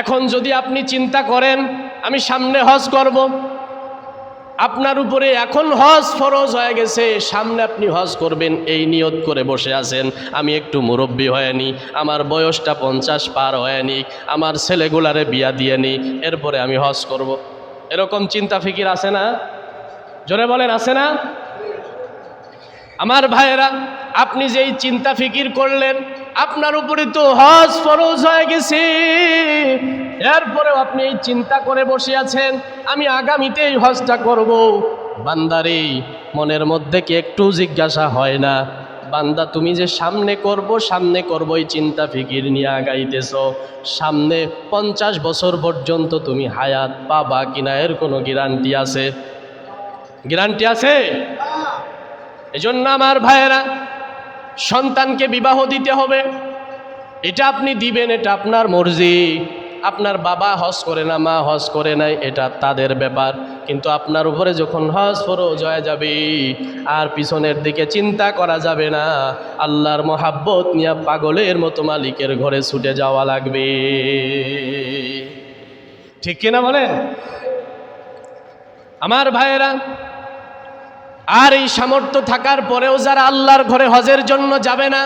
এখন যদি আপনি চিন্তা করেন আমি সামনে হজ করব, আপনার উপরে এখন হজ ফরজ হয়ে গেছে, সামনে আপনি হজ করবেন এই নিয়ত করে বসে আছেন, আমি একটু মুরব্বী হয়নি, আমার বয়সটা 50 পার হয়নি, আমার ছেলেগুলারে বিয়া দিয়ে নি, এরপরে আমি হজ করব। এরকম চিন্তা ফিকির আছে না? জোরে বলেন, আছে না? আমার ভাইয়েরা, আপনি যেই চিন্তা ফিকির করলেন আপনার উপরে তো হজ ফরজ হয়ে গেছে, এরপরেও আপনি এই চিন্তা করে বসে আছেন আমি আগামীতে এই হজটা করব। বান্দারে, মনের মধ্যে কি একটু জিজ্ঞাসা হয় না, বান্দা তুমি যে সামনে করব এই চিন্তা ফিকির নিয়ে আগাইতেছ, সামনে 50 বছর পর্যন্ত তুমি হায়াত পাবা কিনা এর কোনো গ্যারান্টি আছে? গ্যারান্টি আছে? এজন্য আমার ভাইয়েরা, সন্তানকে বিবাহ দিতে হবে, এটা আপনি দিবেন, এটা আপনার মর্জি। আপনার বাবা হজ করে না, মা হজ করে নাই, এটা তাদের ব্যাপার, কিন্তু আপনার উপরে যখন হজ ফরজ হয়ে যাবে আর পিছনের দিকে চিন্তা করা যাবে না, আল্লাহর মহাব্বত নিয়ে পাগলের মতো মালিকের ঘরে ছুটে যাওয়া লাগবে। ঠিক কিনা বলেন আমার ভাইয়েরা? আর এই সামর্থ্য থাকার পরেও যারা আল্লাহর ঘরে হজের জন্য যাবে না,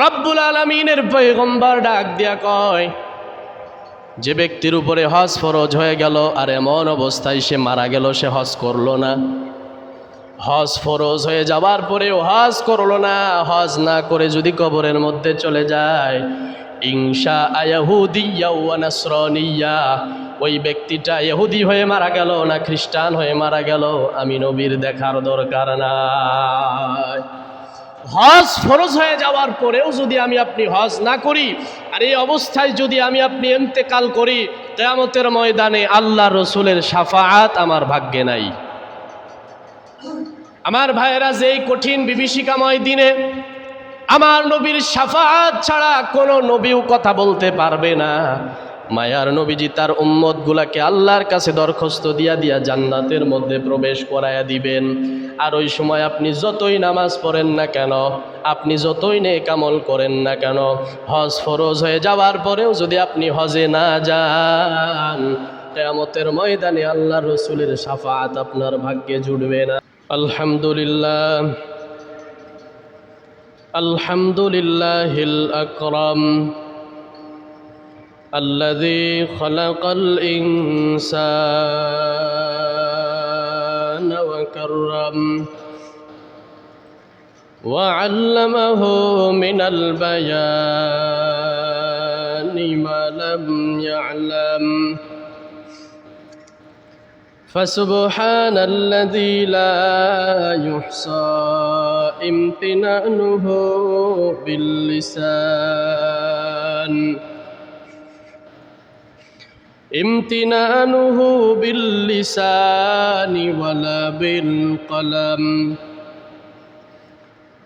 রব্বুল আলামিনের পয়গম্বর ডাক দিয়া কয়, যে ব্যক্তির উপরে হজ ফরজ হয়ে গেল আর এমন অবস্থায় সে মারা গেল, সে হজ করলো না, হজ ফরজ হয়ে যাওয়ার পরেও হজ করলো না, হজ না করে যদি কবরের মধ্যে চলে যায়, ইনশা ইয়াহুদিয়্যা ওয়া নাসরানিয়্যা, ওই ব্যক্তিটা ইহুদি হয়ে মারা গেল না খ্রিস্টান হয়ে মারা গেল, আমি নবীর দেখার দরকার নাই। হজ ফরজ হয়ে যাওয়ার পরেও যদি আমি আপনি হজ না করি, আর এই অবস্থায় যদি আমি আপনি ইন্তেকাল করি, কিয়ামতের ময়দানে আল্লাহ রসুলের শাফাআত আমার ভাগ্যে নাই। আমার ভাইয়েরা, যে এই কঠিন বিভীষিকাময় দিনে আমার নবীর শাফাআত ছাড়া কোনো নবীও কথা বলতে পারবে না। মায়ার নবীজি তার উম্মতগুলাকে আল্লাহর কাছে দরখাস্ত দিয়া জান্নাতের মধ্যে প্রবেশ করায়া দিবেন। আর ওই সময় আপনি যতই নামাজ পড়েন না কেন, আপনি যতই নেক আমল করেন না কেন, হজ ফরজ হয়ে যাওয়ার পরেও যদি আপনি হজে না যান, কিয়ামতের ময়দানে আল্লাহর রাসূলের শাফাআত আপনার ভাগ্যে জুটবে না। আলহামদুলিল্লাহ, আলহামদুলিল্লাহিল আকরাম الذي خلق الإنسان وكرم وعلمه من البيان ما لم يعلم فسبحان الذي لا يحصى امتنانه باللسان امتنانه باللسان ولا بالقلم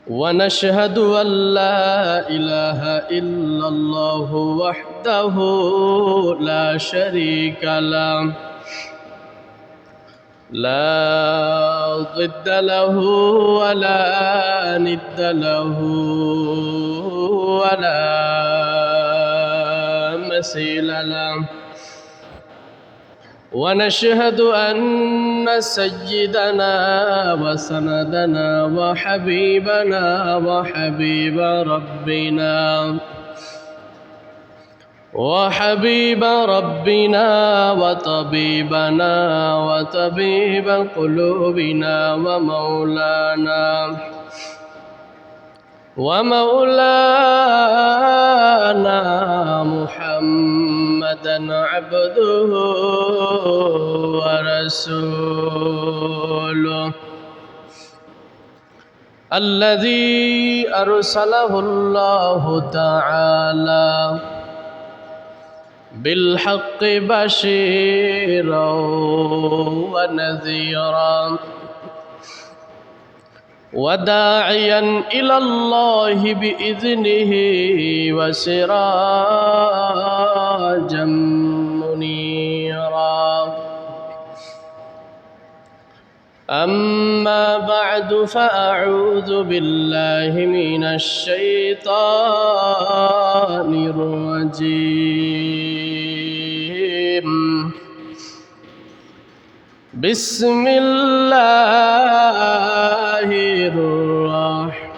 ونشهد أن لا إله إلا الله وحده لا شريك له لا ضد له ولا ند له ولا مثيل له ونشهد أن سيدنا وسندنا وحبيبنا وحبيب ربنا وطبيبنا وطبيب قلوبنا ومولانا محمدا عبده ورسوله الذي أرسله الله تعالى بالحق بشيرا ونذيرا وداعيا إلى الله بإذنه وسراجا منيرا أما بعد فأعوذ بالله من الشيطان الرجيم بسم الله الرحمن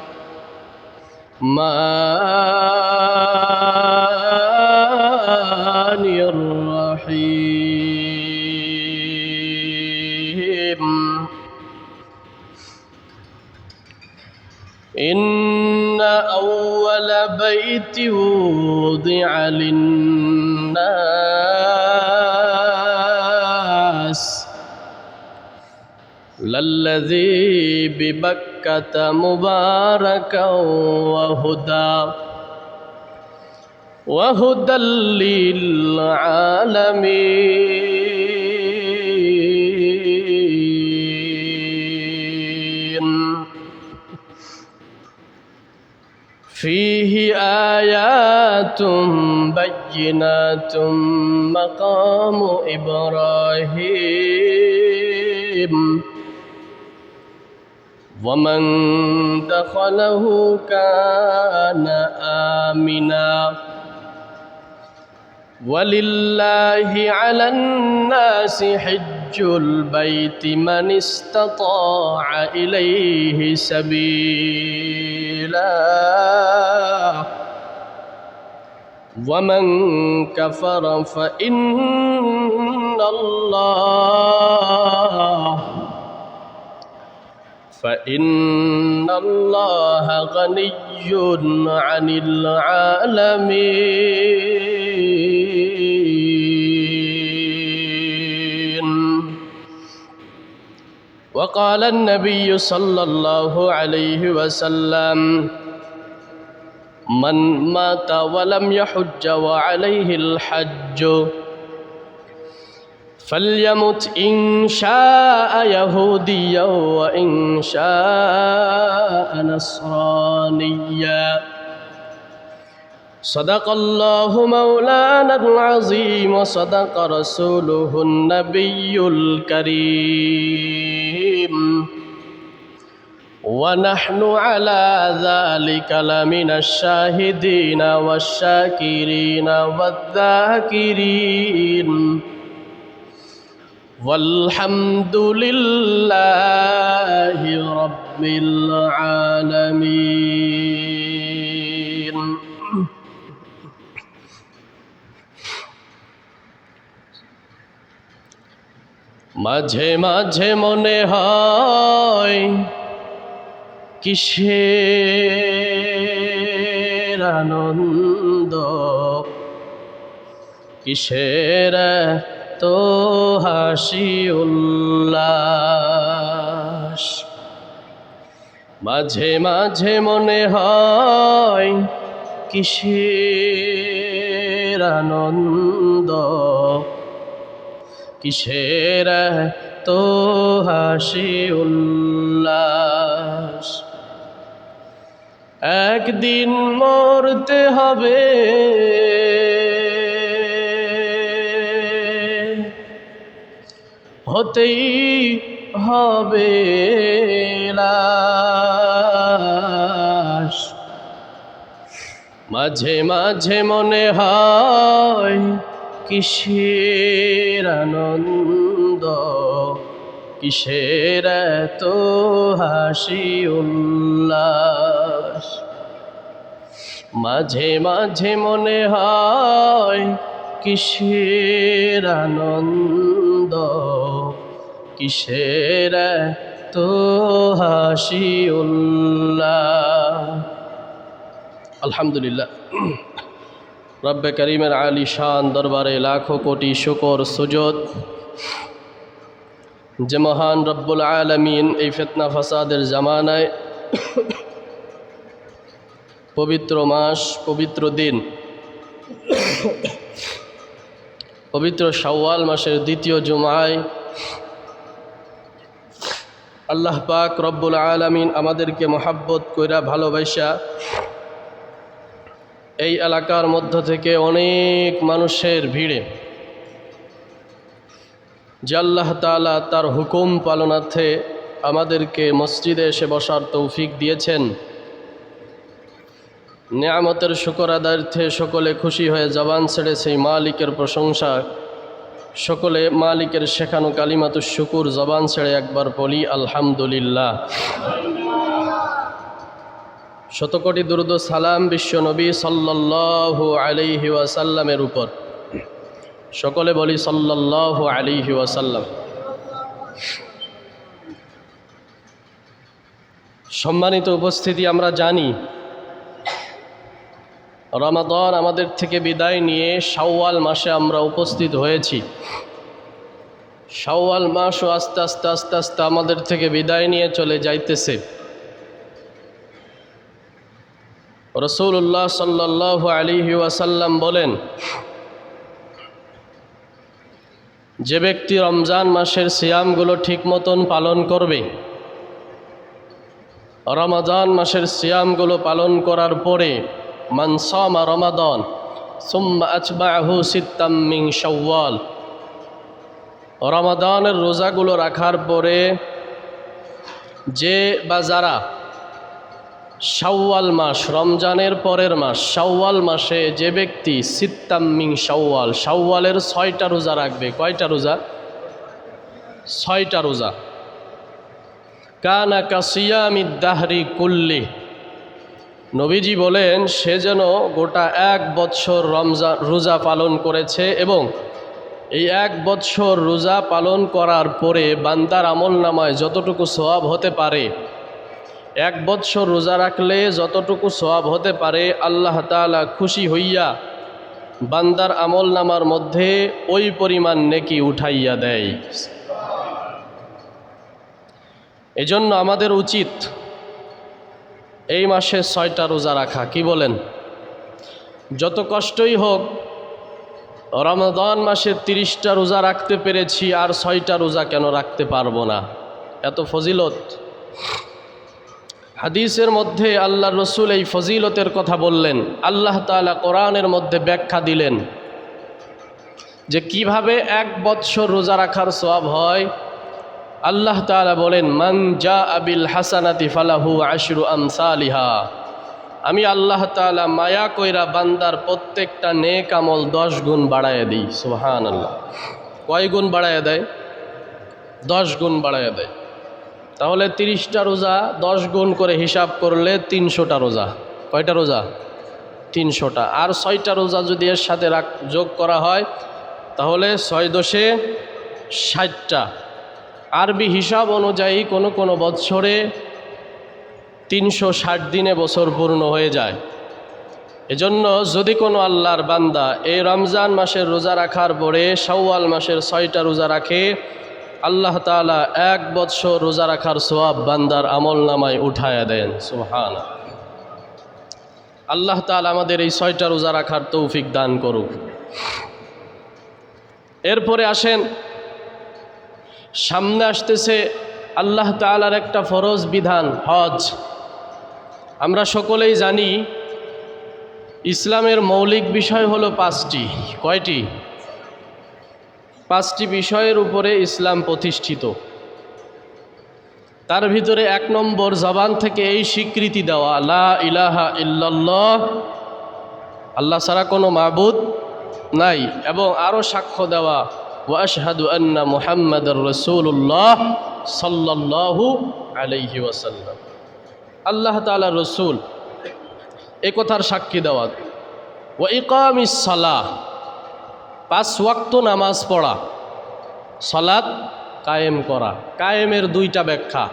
الرحيم إن أول بيت وضع للناس للذي ببكة مباركا وهدى للعالمين فيه آيات بينات مقام إبراهيم ومن دخله كان آمنا ولله على الناس حج البيت من استطاع إليه سبيلا ومن كفر فإن الله غني عن العالمين وقال النبي صلى الله عليه وسلم من مات ولم يحج وعليه الحج فليمت إن شاء يهوديا وإن شاء نصرانيا صدق الله مولانا العظيم وصدق رسوله النبي الكريم ونحن على ذلك لمن الشاهدين والشاكرين والذاكرين والحمد لله رب العالمين মাঝে মাঝে মনে হয় কিসের আনন্দ কিসের তো হাসি উল্লাস মাঝে মাঝে মনে হয় কিসের আনন্দ কিসের তো হাসি উল্লাস একদিন মরতে হবে হতেই হবে লাশ মাঝে মাঝে মনে হয় কিসের আনন্দ কিসের তো হাসি উল্লাস মাঝে মাঝে মনে হয় কিসের আনন্দ কিসের তো হাসি উল্লাস আলহামদুলিল্লাহ রব্বে করিমের আলী শান দরবারে লাখো কোটি শুকর সুজুদ যে মহান রব্বুল আলামিন এই ফিতনা ফাসাদের জামানায় পবিত্র মাস পবিত্র দিন পবিত্র শাওয়াল মাসের দ্বিতীয় জুমায় আল্লাহ পাক রব্বুল আলামিন আমাদেরকে মহাব্বত কইরা ভালোবাসা এই এলাকার মধ্য থেকে অনেক মানুষের ভিড়ে যে আল্লাহ তাআলা তার হুকুম পালনার্থে আমাদেরকে মসজিদে এসে বসার তৌফিক দিয়েছেন। নিয়ামতের শুকর আদার্থে সকলে খুশি হয়ে জবান ছেড়ে সেই মালিকের প্রশংসা, সকলে মালিকের শেখানো কালিমাতুশ শুকুর জবান ছেড়ে একবার বলি আলহামদুলিল্লাহ। শতকোটি দুরূদ ও সালাম বিশ্ব নবী সাল্লাল্লাহু আলাইহি ওয়াসাল্লামের উপর, সকলে বলি সাল্লাল্লাহু আলাইহি ওয়াসাল্লাম। সম্মানিত উপস্থিতি, আমরা জানি রমাদান আমাদের থেকে বিদায় নিয়ে শাওয়াল মাসে আমরা উপস্থিত হয়েছি। শাওয়াল মাসও আস্তে আস্তে আস্তে আস্তে আমাদের থেকে বিদায় নিয়ে চলে যাইতেছে। রাসূলুল্লাহ সাল্লাল্লাহু আলাইহি ওয়াসাল্লাম বলেন, যে ব্যক্তি রমজান মাসের সিয়ামগুলো ঠিক মতন পালন করবে, রমাদান মাসের সিয়ামগুলো পালন করার পরে মান সামা রমাদান সুম্মা আতবাহু সিত্তাম মিন শাওয়াল, রমাদানের রোজাগুলো রাখার পরে যে বা যারা শাওয়াল মাস, রমজানের পরের মাস শাওয়াল মাসে যে ব্যক্তি সিত্তাম মিন শাওয়াল, শাওয়ালের 6টা রোজা রাখবে। কয়টা রোজা? 6টা রোজা। কানা কাসিয়ামিদ দাহরি কুল্লি, নবীজি বলেন সে যেন গোটা 1 বৎসর রমজান রোজা পালন করেছে, এবং এই 1 বৎসর রোজা পালন করার পরে বান্দার আমলনামায় যতটুকু সওয়াব হতে পারে, 1 বৎসর রোজা রাখলে যতটুকু সওয়াব হতে পারে, আল্লাহ তাআলা খুশি হইয়া বান্দার আমলনামার মধ্যে ওই পরিমাণ নেকি উঠাইয়া দেয়। এজন্য আমাদের উচিত এই মাসে 6টা রোজা রাখা। কি বলেন? যত কষ্টই হোক, রমাদান মাসে 30টা রোজা রাখতে পেরেছি, আর 6টা রোজা কেন রাখতে পারবো না? এত ফজিলত। হাদিসের মধ্যে আল্লাহর রসুল এই ফজিলতের কথা বললেন। আল্লাহ তাআলা কোরআনের মধ্যে ব্যাখ্যা দিলেন যে কিভাবে 1 বৎসর রোজা রাখার সওয়াব হয়। আল্লাহ তাআলা বলেন, মান জাআ বিল হাসানাতি ফালাহু আশরু আমসালিহা, আমি আল্লাহ তাআলা মায়া কইরা বান্দার প্রত্যেকটা নেক আমল 10 গুণ বাড়ায় দিই। সুবহানাল্লাহ। কয় গুণ বাড়ায় দেয়? 10 গুণ বাড়ায় দেয়। তাহলে 30টা রোজা 10 গুণ করে হিসাব করলে 300টা রোজা। কয়টা রোজা? 300টা। আর 6টা রোজা যদি এর সাথে যোগ করা হয় তাহলে 6 দশে 60টা। আরবি হিসাব অনুযায়ী কোনো বৎসরে 360 দিনে বছর পূর্ণ হয়ে যায়। এজন্য যদি কোনো আল্লাহর বান্দা এই রমজান মাসের রোজা রাখার পরে শাওয়াল মাসের 6টা রোজা রাখে, আল্লাহ তাআলা 1 বৎসর রোজা রাখার সওয়াব বান্দার আমলনামায় উঠায়া দেন। সুবহানাল্লাহ। আল্লাহ তাআলা আমাদের এই 6টা রোজা রাখার তৌফিক দান করুক। এরপরে আসেন, সামনে আসতেছে আল্লাহ তাআলার একটা ফরজ বিধান, হজ। আমরা সকলেই জানি ইসলামের মৌলিক বিষয় হলো 5টি। কয়টি? 5টি বিষয়ের উপরে ইসলাম প্রতিষ্ঠিত। তার ভিতরে 1 নম্বর জবান থেকে এই স্বীকৃতি দেওয়া, লা ইলাহা ইল্লাল্লাহ, আল্লাহ ছাড়া কোনো মাবুদ নাই, এবং আরও সাক্ষ্য দেওয়া ওয়া আশহাদু আন্না মুহাম্মাদার রাসূলুল্লাহ সাল্লাল্লাহু আলাইহি ওয়াসাল্লাম, আল্লাহ তাআলা রসুল, এ কথার সাক্ষী দেওয়া। ওয়া ইকামিস সালাহ, 5 ওয়াক্ত নামাজ পড়া, সালাত কায়েম করা। কায়েমের 2টা ব্যাখ্যা।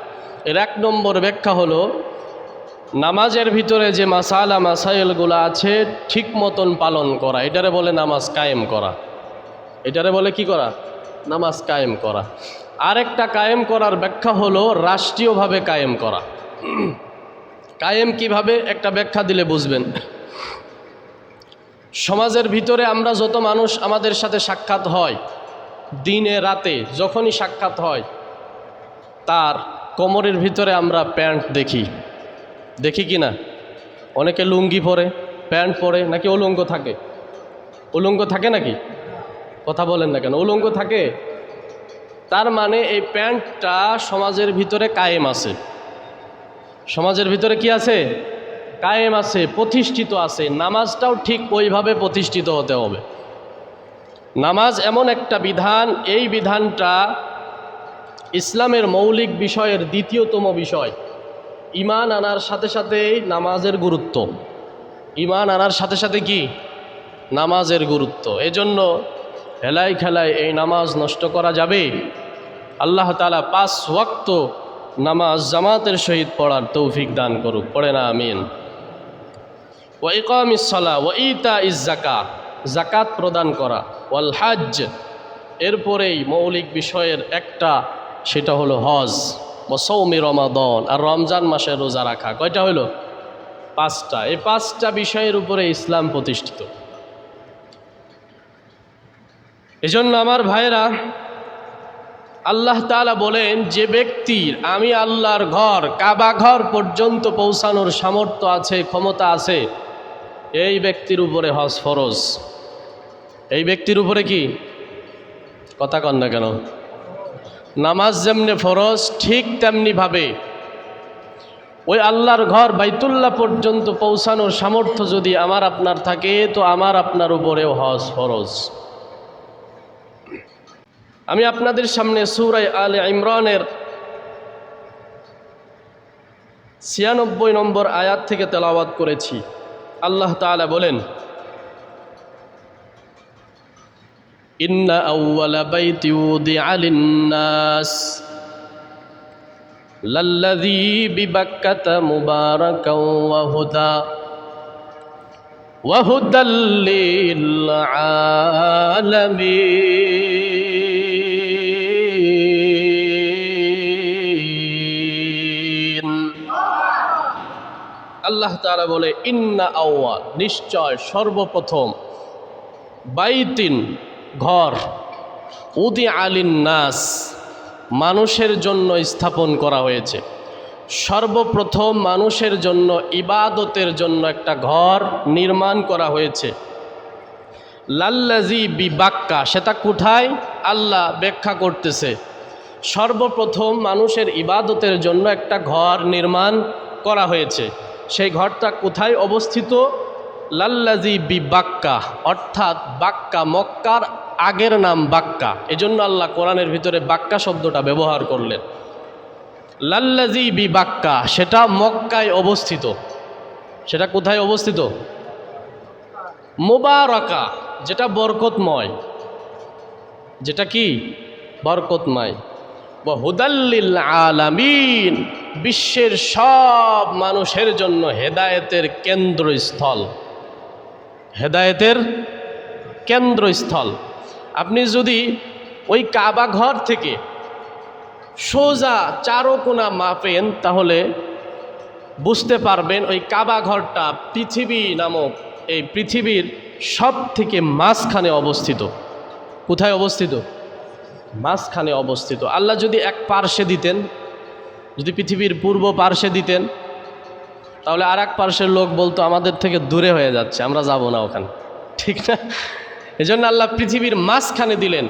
এর 1 নম্বর ব্যাখ্যা হলো নামাজের ভিতরে যে মাসাইলগুলো আছে ঠিক মতন পালন করা, এটারে বলে নামাজ কায়েম করা। এটারে বলে কি করা? নামাজ কায়েম করা। আরেকটা কায়েম করার ব্যাখ্যা হলো রাষ্ট্রীয়ভাবে কায়েম করা। কায়েম কিভাবে? একটা ব্যাখ্যা দিলে বুঝবেন। সমাজের ভিতরে আমরা যত মানুষ আমাদের সাথে সাক্ষাৎ হয়, দিনে রাতে যখনই সাক্ষাৎ হয়, তার কোমরের ভিতরে আমরা প্যান্ট দেখি। দেখি কি না? অনেকে লুঙ্গি পরে, প্যান্ট পরে, নাকি উলঙ্গ থাকে? উলঙ্গ থাকে নাকি? কথা বলেন না কেন? উলঙ্গ থাকে। তার মানে এই প্যান্টটা সমাজের ভিতরে কায়েম আছে। সমাজের ভিতরে কি আছে? কায়েম আছে, প্রতিষ্ঠিত আছে। নামাজটাও ঠিক ওইভাবে প্রতিষ্ঠিত হতে হবে। নামাজ এমন একটা বিধান, এই বিধানটা ইসলামের মৌলিক বিষয়ের দ্বিতীয়তম বিষয়। ঈমান আনার সাথে সাথেই নামাজের গুরুত্ব। ঈমান আনার সাথে সাথে কি? নামাজের গুরুত্ব। এজন্য হেলায় খেলায় এই নামাজ নষ্ট করা যাবে? আল্লাহ তাআলা 5 ওয়াক্ত নামাজ জামাতের সহিত পড়ার তৌফিক দান করুক। পড়ে না আমিন। ওয়া ইকামিস সালাহ ওয়া ইতাইজ যাকাত, যাকাত প্রদান করা, ওয়াল হজ, এরপরেই মৌলিক বিষয়ের একটা, সেটা হলো হজ, ওয়া সাওমি রমাদান, আর রমজান মাসে রোজা রাখা। কয়টা হলো? 5টা। এই 5টা বিষয়ের উপরে ইসলাম প্রতিষ্ঠিত। এজন্য আমার ভাইরা, আল্লাহ তাআলা বলেন, যে ব্যক্তির আমি আল্লাহর ঘর কাবা ঘর পর্যন্ত পৌঁছানোর সামর্থ্য আছে, ক্ষমতা আছে, এই ব্যক্তির উপরে হজ ফরজ। এই ব্যক্তির উপরে কি? কথা কন না কেন? নামাজ যেমনি ফরজ, ঠিক তেমনিভাবে ওই আল্লাহর ঘর বাইতুল্লাহ পর্যন্ত পৌঁছানোর সামর্থ্য যদি আমার আপনার থাকে, তো আমার আপনার উপরেও হজ ফরজ। আমি আপনাদের সামনে সূরা আলে ইমরানের 96 নম্বর আয়াত থেকে তেলাওয়াত করেছি। আল্লাহ তাআলা বলেন, ইন্না আউওয়ালা বাইতি উদিআ লিন-নাস লাল্লাযী বিবাক্কাতা মুবারাকাও ওয়া হুদাল লিল আলামিন। আল্লাহ তাআলা বলে, ইন্না আউয়াল, নিশ্চয় সর্বপ্রথম, বাইতিন, ঘর, উদিআ লিন-নাস, মানুষের জন্য স্থাপন করা হয়েছে। সর্বপ্রথম মানুষের জন্য ইবাদতের জন্য একটা ঘর নির্মাণ করা হয়েছে। লাল্লাযী বিবাক্কা, সেটা কোথায়? আল্লাহ ব্যাখ্যা করতেছে, সর্বপ্রথম মানুষের ইবাদতের জন্য একটা ঘর নির্মাণ করা হয়েছে। সেই ঘরটা কোথায় অবস্থিত? লাল্লাযী বিবাক্কা, অর্থাৎ বাক্কা, মক্কার আগের নাম বাক্কা। এজন্য আল্লাহ কোরআনের ভিতরে বাক্কা শব্দটা ব্যবহার করলেন। লাল্লাযী বিবাক্কা, সেটা মক্কায় অবস্থিত। সেটা কোথায় অবস্থিত? মুবারাকা, যেটা বরকতময়। যেটা কি? বরকতময়। ওয়া হুদাল লিল আলামিন, বিশ্বের সব মানুষের জন্য হেদায়েতের কেন্দ্রস্থল। হেদায়েতের কেন্দ্রস্থল। আপনি যদি ওই কাবা ঘর থেকে সোজা চারকোনা মাপেন, তাহলে বুঝতে পারবেন ওই কাবা ঘরটা পৃথিবী নামক এই পৃথিবীর সব থেকে মাঝখানে অবস্থিত। কোথায় অবস্থিত? মাঝখানে অবস্থিত। আল্লাহ যদি এক পার্শ্বে দিতেন, যদি পৃথিবীর পূর্ব পার্শ্বে দিতেন, তাহলে আর এক পার্শ্বের লোক বলতো আমাদের থেকে দূরে হয়ে যাচ্ছে, আমরা যাব না ওখানে, ঠিক না? এজন্য আল্লাহ পৃথিবীর মাঝখানে দিলেন।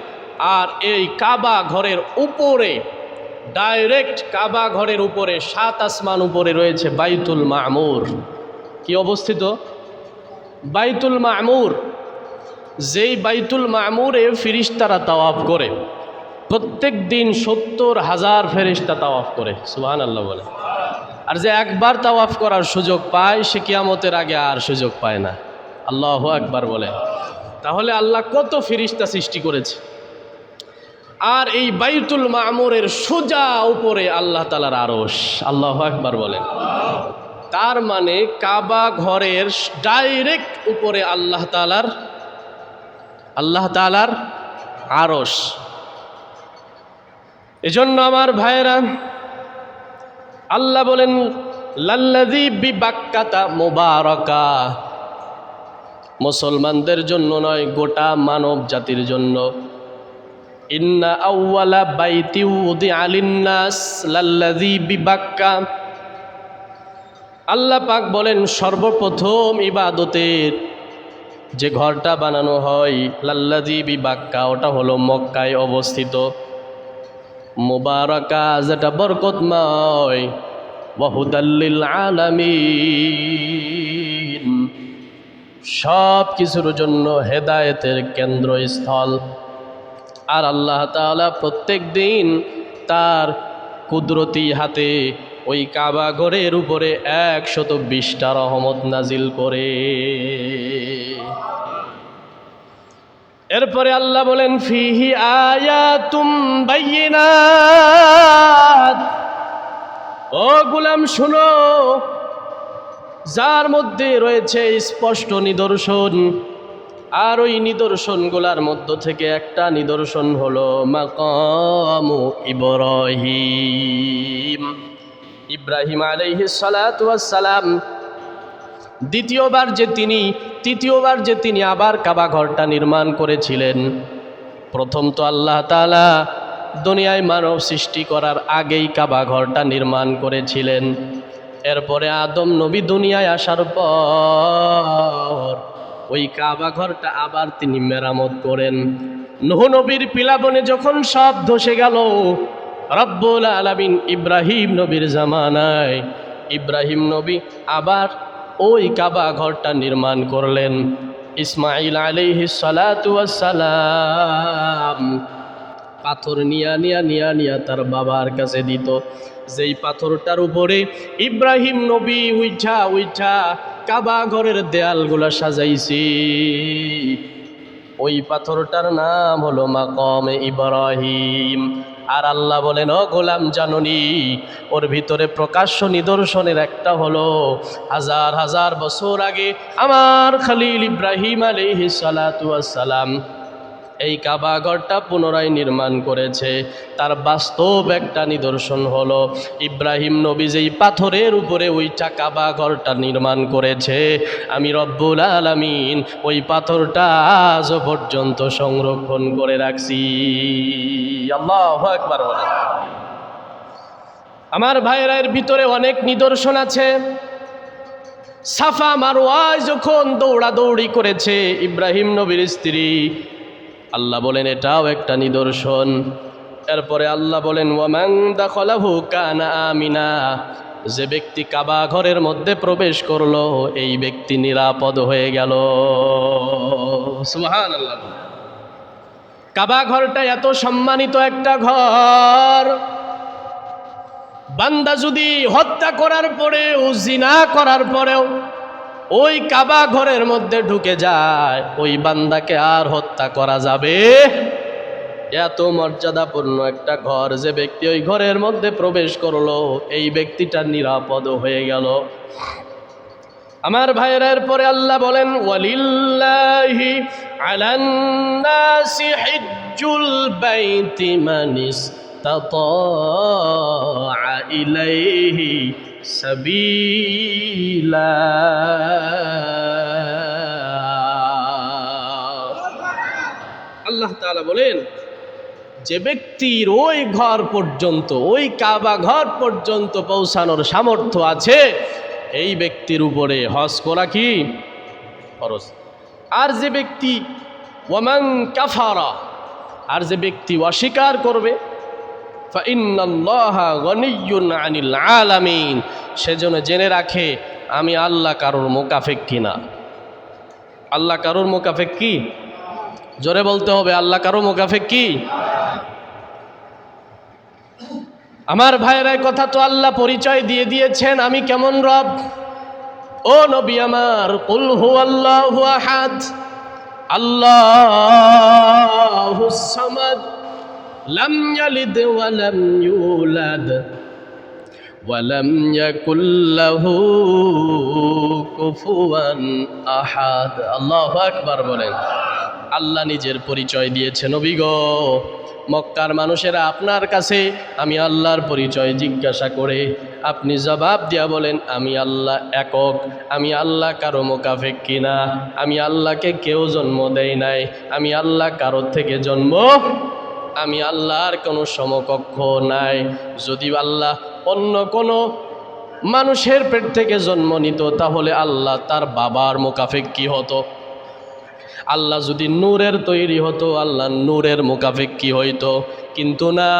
আর এই কাবা ঘরের উপরে, ডাইরেক্ট কাবা ঘরের উপরে 7 আসমান উপরে রয়েছে বাইতুল মামুর। কি অবস্থিত? বাইতুল মামুর। যেই বাইতুল মামুরে ফেরেশতারা তাওয়াফ করে, প্রত্যেক দিন 70,000 ফেরেশতা তাওয়াফ করে। সুবহানাল্লাহ বলে। আর যে একবার তাওয়াফ করার সুযোগ পায়, সে কিয়ামতের আগে আর সুযোগ পায় না। আল্লাহু আকবার বলে। তাহলে আল্লাহ কত ফেরেশতা সৃষ্টি করেছে। আর এই বাইতুল মামুরের সোজা উপরে আল্লাহ তাআলার আরশ। আল্লাহু আকবার বলেন। তার মানে কাবা ঘরের ডাইরেক্ট উপরে আল্লাহ তাআলার আরশ। এজন্য আমার ভাইরা, আল্লাহ বলেন লাল্লাযী বিবাক্কাতা মুবারাকা, মুসলমানদের জন্য নয়, গোটা মানব জাতির জন্য। ইন্না আউওয়ালা বাইতি উদিআ লিন-নাস লাল্লাযী বিবাক্কা, আল্লাহ পাক বলেন সর্বপ্রথম ইবাদতের যে ঘরটা বানানো হয় লাল্লাযী বিবাক্কা, ওটা হলো মক্কায় অবস্থিত। মুবারাকা, যেটা বরকতময়, ওয়া হুদাল লিল আলামিন, সব কিছুর জন্য হেদায়েতের কেন্দ্রস্থল। আর আল্লাহ তাআলা প্রত্যেক দিন তার কুদরতি হাতে ওই কাবা ঘরের উপরে 120টা রহমত নাজিল করে। এরপরে আল্লাহ বলেন ফিহি আয়াতুম বাইয়িনাত, ও গোলাম শুনো, যার মধ্যে রয়েছে স্পষ্ট নিদর্শন। আর ওই নিদর্শনগুলোর মধ্য থেকে একটা নিদর্শন হলো মাকামু ইব্রাহিম। ইব্রাহিম আলাইহিস সালাতু ওয়াস সালাম তৃতীয়বার যে তিনি আবার কাবা ঘরটা নির্মাণ করেছিলেন। প্রথম তো আল্লাহ তাআলা দুনিয়ায় মানব সৃষ্টি করার আগেই কাবা ঘরটা নির্মাণ করেছিলেন। এরপরে আদম নবী দুনিয়ায় আসার পর ওই কাবা ঘরটা আবার তিনি মেরামত করেন। নূহ নবীর পিলাবনে যখন সব ধসে গেল, রব্বুল আলামিন ইব্রাহিম নবীর জামানায় ইব্রাহিম নবী আবার ওই কাবা ঘরটা নির্মাণ করলেন। ইসমাইল আলাইহিস সালাতু ওয়াস সালাম পাথর নিয়া তার বাবার কাছে দিত। যেই পাথরটার উপরে ইব্রাহিম নবী উইঠা কাবা ঘরের দেয়ালগুলা সাজাইছি, ওই পাথরটার নাম হলো মাকামে ইব্রাহিম। আর আল্লাহ বলেন, ও গোলাম জাননি, ওর ভিতরে প্রকাশ্য নিদর্শনের একটা হলো হাজার হাজার বছর আগে আমার খলিল ইব্রাহিম আলাইহিস সালাতু ওয়াস সালাম এই কাবা ঘরটা পুনরায় নির্মাণ করেছে। তার বাস্তব একটা নিদর্শন হলো ইব্রাহিম নবী যেই পাথরের উপরে ওইটা কাবা ঘরটা নির্মাণ করেছে, আমি রব্বুল আলামিন ওই পাথরটা আজ পর্যন্ত সংরক্ষণ করে রাখছি। আল্লাহু আকবার বলেন। আমার ভাইয়েরা, এর ভিতরে অনেক নিদর্শন আছে। সাফা মারওয়ায় যখন দৌড়াদৌড়ি করেছে ইব্রাহিম নবীর স্ত্রী, আল্লাহ বলেন এটাও একটা নিদর্শন। এরপরে আল্লাহ বলেন ওয়ামান দাখালাহু কানা আমিনা, যে ব্যক্তি কাবা ঘরের মধ্যে প্রবেশ করলো এই ব্যক্তি নিরাপদ হয়ে গেল। সুবহানাল্লাহ। কাবা ঘরটা এত সম্মানিত একটা ঘর, বান্দা যদি হত্যা করার পরেও, জিনা করার পরেও ওই কাবা ঘরের মধ্যে ঢুকে যায়, ওই বান্দাকে আর হত্যা করা যাবে। এত মর্যাদাপূর্ণ একটা ঘর, যে ব্যক্তি ওই ঘরের মধ্যে প্রবেশ করলো এই ব্যক্তিটা নিরাপদ হয়ে গেল। আমার ভাইয়েরা, এরপরে আল্লাহ বলেন ওয়ালিল্লাহি আলান নাসি হিজ্জুল বাইতি মান ইসতাতা ইলাইহি সাবিলা। আল্লাহ তাআলা বলেন, যে ব্যক্তির ওই ঘর পর্যন্ত, ওই কাবা ঘর পর্যন্ত পৌঁছানোর সামর্থ্য আছে, এই ব্যক্তির উপরে হজ করা কি ফরজ। আর যে ব্যক্তি ওয়ামান কাফারা, আর যে ব্যক্তি অস্বীকার করবে, ফাইন্নাল্লাহা গনিয়্যুন আনিল আলামিন, সেজন্য জেনে রাখে আমি আল্লাহ কারোর মোকাফেক কিনা। আল্লাহ কারোর মোকাফেক কি? জোরে বলতে হবে, আল্লাহ কারোর মোকাফেক কি? আমার ভাইয়েরা, কথা তো আল্লাহ পরিচয় দিয়ে দিয়েছেন আমি কেমন রব। ও নবী আমার, কুল হুয়াল্লাহু আহাদ আল্লাহুস সামাদ লাম ইয়ালিদ ওয়া লাম ইউলাদ ওয়া লাম ইয়াকুল লাহু কুফুয়ান আহাদ। আল্লাহু আকবার বলেন। আল্লাহ নিজের পরিচয় দিয়েছে। নবী গো, মক্কার মানুষেরা আপনার কাছে আমি আল্লাহর পরিচয় জিজ্ঞাসা করে আপনি জবাব দিয়া বলেন আমি আল্লাহ একক, আমি আল্লাহ কারো মোকাফেক কিনা, আমি আল্লাহকে কেউ জন্ম দেয় নাই, আমি আল্লাহ কারোর থেকে জন্ম, আমি আল্লাহর কোনো সমকক্ষ নাই। যদি আল্লাহ অন্য কোনো মানুষের পেট থেকে জন্ম নিত তাহলে আল্লাহ তার বাবার মোকাফেক কি হতো? আল্লাহ যদি নূরের তৈরি হতো, আল্লাহ নূরের মোকাফেক কি হইতো? কিন্তু না,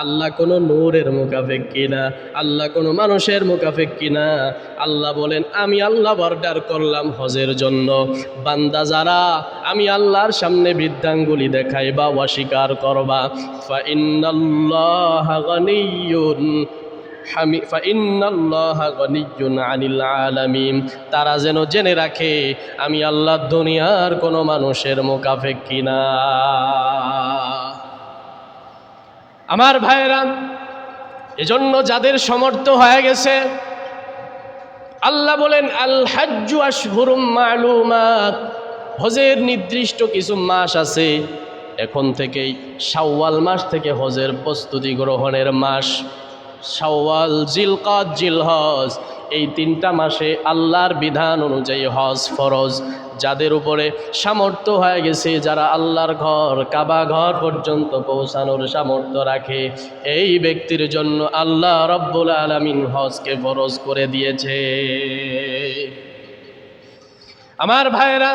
আল্লাহ কোনো নূরের মুখাপেক্ষী না, আল্লাহ কোনো মানুষের মুখাপেক্ষী না। আল্লাহ বলেন আমি আল্লাহ অর্ডার করলাম হজের জন্য, বান্দা যারা আমি আল্লাহর সামনে বৃদ্ধাঙ্গুলি দেখাইবা অস্বীকার করবা, ফাইন্নাল্লাহা গানিয়্যুন আনিল আলামিন, তারা যেন জেনে রাখে আমি আল্লাহ দুনিয়ার কোনো মানুষের মুখাপেক্ষী না। আমার ভাইরা, এজন্য যাদের সমর্থ হয়ে গেছে, আল্লাহ বলেন আল হাজ্জু আশহুরুম মা'লুমাত, হজের নির্দিষ্ট কিছু মাস আছে। এখন থেকেই শাওয়াল মাস থেকে হজের প্রস্তুতি গ্রহণের মাস। শাওয়াল, জিলকাদ, জিলহজ, এই 3টা মাসে আল্লাহর বিধান অনুযায়ী হজ ফরজ। যাদের উপরে সামর্থ্য হয়ে গেছে, যারা আল্লাহর ঘর কাবা ঘর পর্যন্ত পৌঁছানোর সামর্থ্য রাখে, এই ব্যক্তির জন্য আল্লাহ রব্বুল আলামিন হজকে ফরজ করে দিয়েছে। আমার ভাইরা,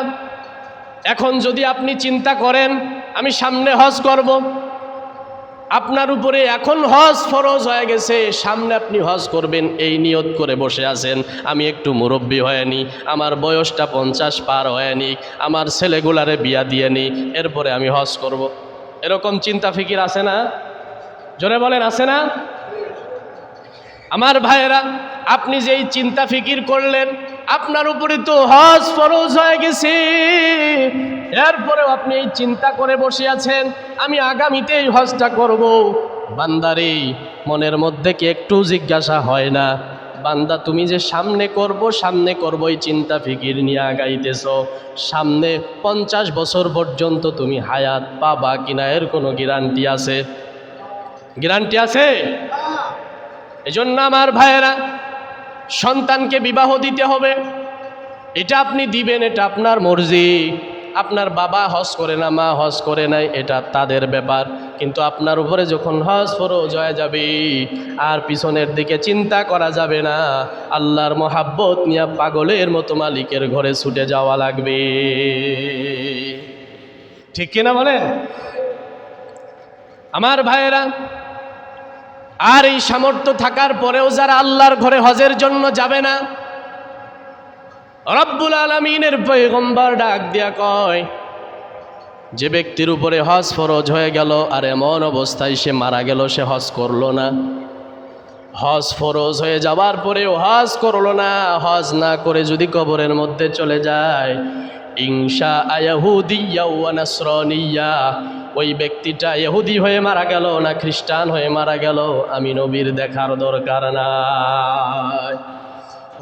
এখন যদি আপনি চিন্তা করেন আমি সামনে হজ করব, আপনার উপরে এখন হজ ফরজ হয়ে গেছে, সামনে আপনি হজ করবেন এই নিয়ত করে বসে আছেন, আমি একটু মুরব্বী হয়নি, আমার বয়সটা 50 পার হয়নি, আমার ছেলেগুলারে বিয়া দিয়ে নি, এরপরে আমি হজ করব। এরকম চিন্তা ফিকির আছে না? জোরে বলেন, আছে না? আমার ভাইয়েরা, আপনি যেই চিন্তা ফিকির করলেন আপনার উপরে তো হজ ফরজ হয়ে গেছে, এরপরেও আপনি এই চিন্তা করে বসে আছেন আমি আগামীতে এই হজটা করব। বান্দারে, মনের মধ্যে কি একটু জিজ্ঞাসা হয় না, বান্দা তুমি যে সামনে করব এই চিন্তা ফিকির নিয়ে আগাইতেছ, সামনে 50 বছর পর্যন্ত তুমি হায়াত পাবা কিনা এর কোনো গ্যারান্টি আছে? গ্যারান্টি আছে? এজন্য আমার ভাইয়েরা, সন্তানকে বিবাহ দিতে হবে, এটা আপনি দিবেন, এটা আপনার মর্জি। আপনার বাবা হজ করে না, মা হজ করে নাই, এটা তাদের ব্যাপার। কিন্তু আপনার উপরে যখন হজ ফরজ হয়ে যাবে আর পিছনের দিকে চিন্তা করা যাবে না, আল্লাহর মহাব্বত নিয়ে পাগলের মতো মালিকের ঘরে ছুটে যাওয়া লাগবে। ঠিক কিনা বলেন? আমার ভাইয়েরা, আর এই সামর্থ্য থাকার পরেও যারা আল্লাহর ঘরে হজের জন্য যাবে না, রব্বুল আলামিনের পয়গম্বর ডাক দিয়া কয়, যে ব্যক্তির উপরে হজ ফরজ হয়ে গেল আর এমন অবস্থায় সে মারা গেল, সে হজ করলো না, হজ ফরজ হয়ে যাওয়ার পরেও হজ করলো না, হজ না করে যদি কবরের মধ্যে চলে যায়, ইনশা ইয়াহুদিয়্যা ওয়া নাসরানিয়্যা, ওই ব্যক্তিটা ইহুদি হয়ে মারা গেল না খ্রিস্টান হয়ে মারা গেল, আমি নবীর দেখার দরকার নাই।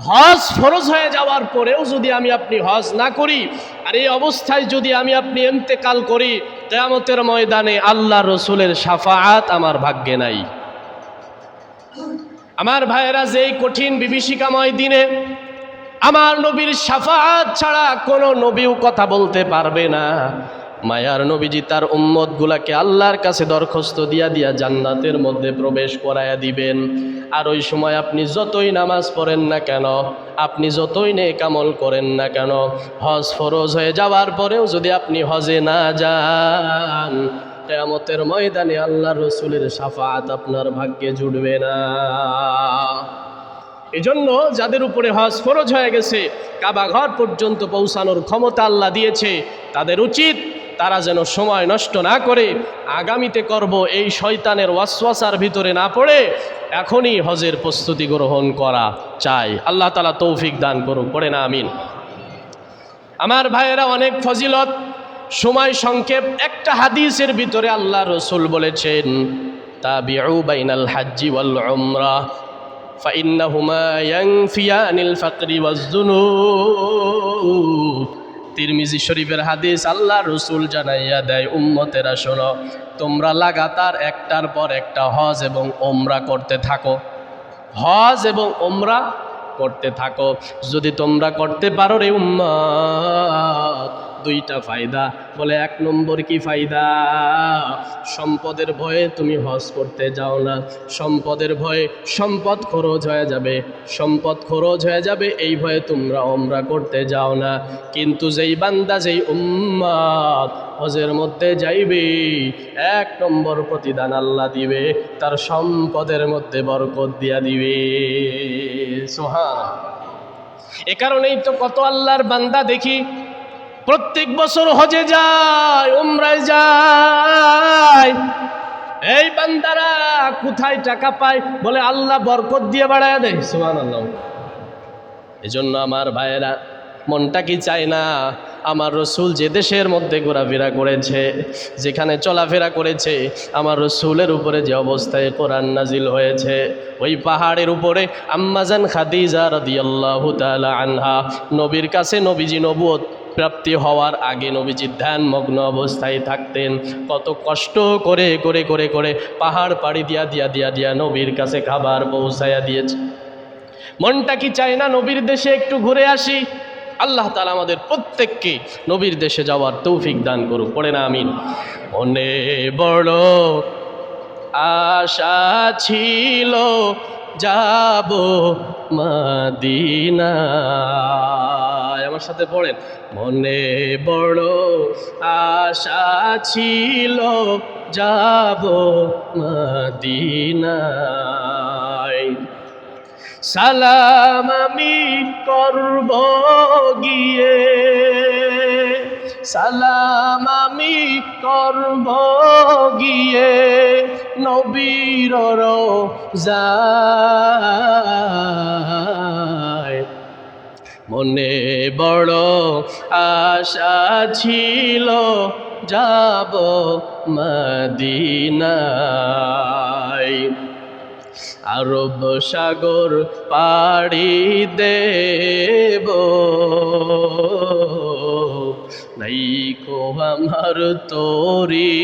হজ ফরজ হয়ে যাওয়ার পরেও যদি আমি আপনি হজ না করি, আর এই অবস্থায় যদি আমি আপনি ইন্তেকাল করি, কিয়ামতের ময়দানে আল্লাহ রসুলের শাফাআত আমার ভাগ্যে নাই। আমার ভাইয়েরা, যেই কঠিন বিভীষিকাময় দিনে আমার নবীর শাফাআত ছাড়া কোনো নবীও কথা বলতে পারবে না, মায়ার নবীজি তার উম্মত গুলাকে আল্লাহর কাছে দরখাস্ত দিয়া জান্নাতের মধ্যে প্রবেশ করায়া দিবেন। আর ওই সময় আপনি যতই নামাজ পড়েন না কেন, আপনি যতই নেক আমল করেন না কেন, হজ ফরজ হয়ে যাওয়ার পরেও যদি আপনি হজে না যান, কিয়ামতের ময়দানে আল্লাহর রাসূলের শাফাআত আপনার ভাগ্যে জুটবে না। এজন্য যাদের উপরে হজ ফরজ হয়ে গেছে, কাবা ঘর পর্যন্ত পৌঁছানোর ক্ষমতা আল্লাহ দিয়েছে, তাদের উচিত তারা যেন সময় নষ্ট না করে আগামীতে করব এই শয়তানের ওয়াসওয়াসার ভিতরে না পড়ে এখনই হজের প্রস্তুতি গ্রহণ করা চাই। আল্লাহ তাআলা তৌফিক দান করুক, পড়ে না আমিন। আমার ভাইয়েরা, অনেক ফজিলত, সময় সংক্ষেপ। একটা হাদিসের ভিতরে আল্লাহ রসুল বলেছেন, তাবিউ বাইনাল হাজ্জি ওয়াল উমরাহ ফাইন্নাহুমা ইয়ানফিয়ানিল ফাকরি ওয়াজ-যুনুব। তিরমিজি শরীফের হাদিস, আল্লাহ রসুল জানাইয়া দেয়, উম্মতেরা শোনো, তোমরা লাগাতার একটার পর একটা হজ এবং ওমরা করতে থাকো, হজ এবং ওমরা করতে থাকো। যদি তোমরা করতে পারো রে উম্মত, দুইটা ফায়দা। বলে এক নম্বর কি ফায়দা? সম্পদের ভয়ে তুমি হজ করতে যাও না। সম্পদের ভয়ে সম্পদ খরচ হয়ে যাবে, সম্পদ খরচ হয়ে যাবে এই ভয়ে তোমরা উমরা করতে যাও না। কিন্তু যেই বান্দা, যেই উম্মত হজের মধ্যে যাইবে, এক নম্বর প্রতিদান আল্লাহ দিবে, তার সম্পদের মধ্যে বরকত দিয়া দিবে। সুবহানাল্লাহ। এ কারণেই তো কত আল্লাহর বান্দা দেখি প্রত্যেক বছর হজে যায়, উমরায় যায়। এই বান্দারা কোথায় টাকা পায়? বলে আল্লাহ বরকত দিয়ে বাড়ায় দেয়। সুবহানাল্লাহ। এজন্য আমার ভাইয়েরা, মনটা কি চায় না আমার রসুল যে দেশের মধ্যে ঘোরাফেরা করেছে, যেখানে চলাফেরা করেছে, আমার রসুলের উপরে যে অবস্থায় কোরআন নাজিল হয়েছে, ওই পাহাড়ের উপরে আম্মাজান খাদিজা রাদিয়াল্লাহু তাআলা আনহা নবীর কাছে, নবীজি নবুয়ত প্রাপ্তি হওয়ার আগে নবীজি ধ্যানমগ্ন অবস্থায় থাকতেন। কত কষ্ট করে করে করে করে পাহাড় পাড়ি দিয়া নবীর কাছে খাবার পৌঁছায়া দিয়েছে। মনটা কি চায় না নবীর দেশে একটু ঘুরে আসি? আল্লাহ তাআলা আমাদের প্রত্যেককে নবীর দেশে যাওয়ার তৌফিক দান করুক। পড়ে না আমিন। মনে বড় আশা ছিল যাব মদিনায়। আমার সাথে পড়েন, মনে বড় আশা ছিল যাব মদিনায়। সালাম আমি করব গিয়ে, সালাম আমি করব গিয়ে নবীর রওজায়। মনে বড় আশা ছিল যাব মদিনায়। আরব সাগর পাড়ি দেব, নাই কো আমার তরি।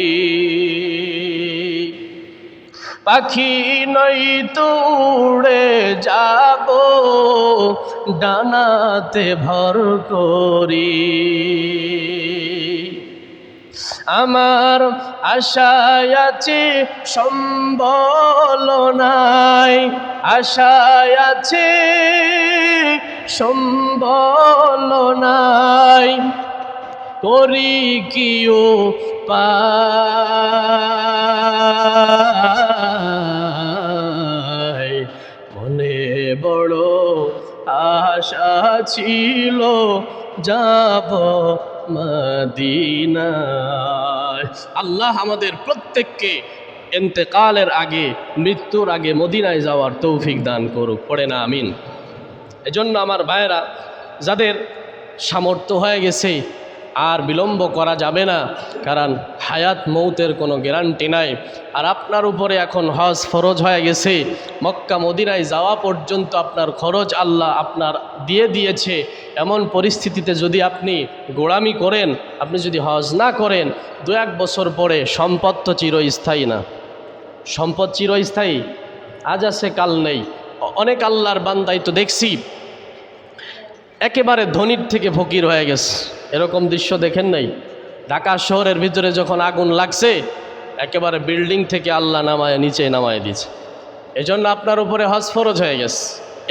পাখি নই তো উড়ে যাব ডানাতে ভর করি। আমার আশায় আছে সম্বল নাই, আশায় আছে সম্বল নাই। করি কিও পাই, মনে বড় আশা ছিল যাব মদিনায়। আল্লাহ আমাদের প্রত্যেককে ইন্তেকালের আগে, মৃত্যুর আগে মদিনায় যাওয়ার তৌফিক দান করুক। পড়ে না আমিন। এজন্য আমার ভাইয়েরা, যাদের সামর্থ্য হয়ে গেছে আর বিলম্ব করা যাবে না, কারণ হায়াত মৌতের কোনো গ্যারান্টি নাই। আর আপনার উপরে এখন হজ ফরজ হয়ে গেছে, মক্কা মদিনায় যাওয়া পর্যন্ত আপনার খরচ আল্লাহ আপনার দিয়ে দিয়েছে। এমন পরিস্থিতিতে যদি আপনি গোড়ামি করেন, আপনি যদি হজ না করেন, 2-1 বছর পরে সম্পদ তো চিরস্থায়ী না। সম্পদ চিরস্থায়ী, আজ আছে কাল নেই। অনেক আল্লাহর বান্দাই তো দেখছি একেবারে ধনীর থেকে ফকির হয়ে গেছে। এরকম দৃশ্য দেখেন নাই? ঢাকা শহরের ভিতরে যখন আগুন লাগছে, একেবারে বিল্ডিং থেকে আল্লাহ নামায় নিচে নামায় দিয়েছে। এজন্য আপনার উপরে হজ ফরজ হয়ে গেছে।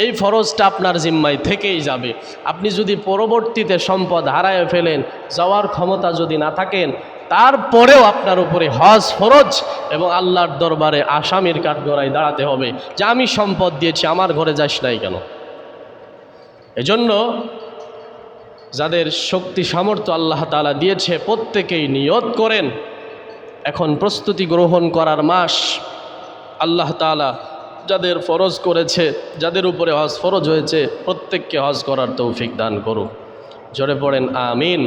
এই ফরজটা আপনার জিম্মায় থেকেই যাবে। আপনি যদি পরবর্তীতে সম্পদ হারায় ফেলেন, যাওয়ার ক্ষমতা যদি না থাকেন, তারপরেও আপনার উপরে হজ ফরজ এবং আল্লাহর দরবারে আসামির কাঠগড়ায় দাঁড়াতে হবে যে আমি সম্পদ দিয়েছি, আমার ঘরে যাস নাই কেন? এজন্য যাদের শক্তি সামর্থ্য আল্লাহ তাআলা দিয়েছে, প্রত্যেকেই নিয়ত করেন। এখন প্রস্তুতি গ্রহণ করার মাস। আল্লাহ তাআলা যাদের ফরজ করেছে, যাদের উপরে হজ ফরজ হয়েছে, প্রত্যেককে হজ করার তৌফিক দান করুন। জোরে পড়েন আমিন।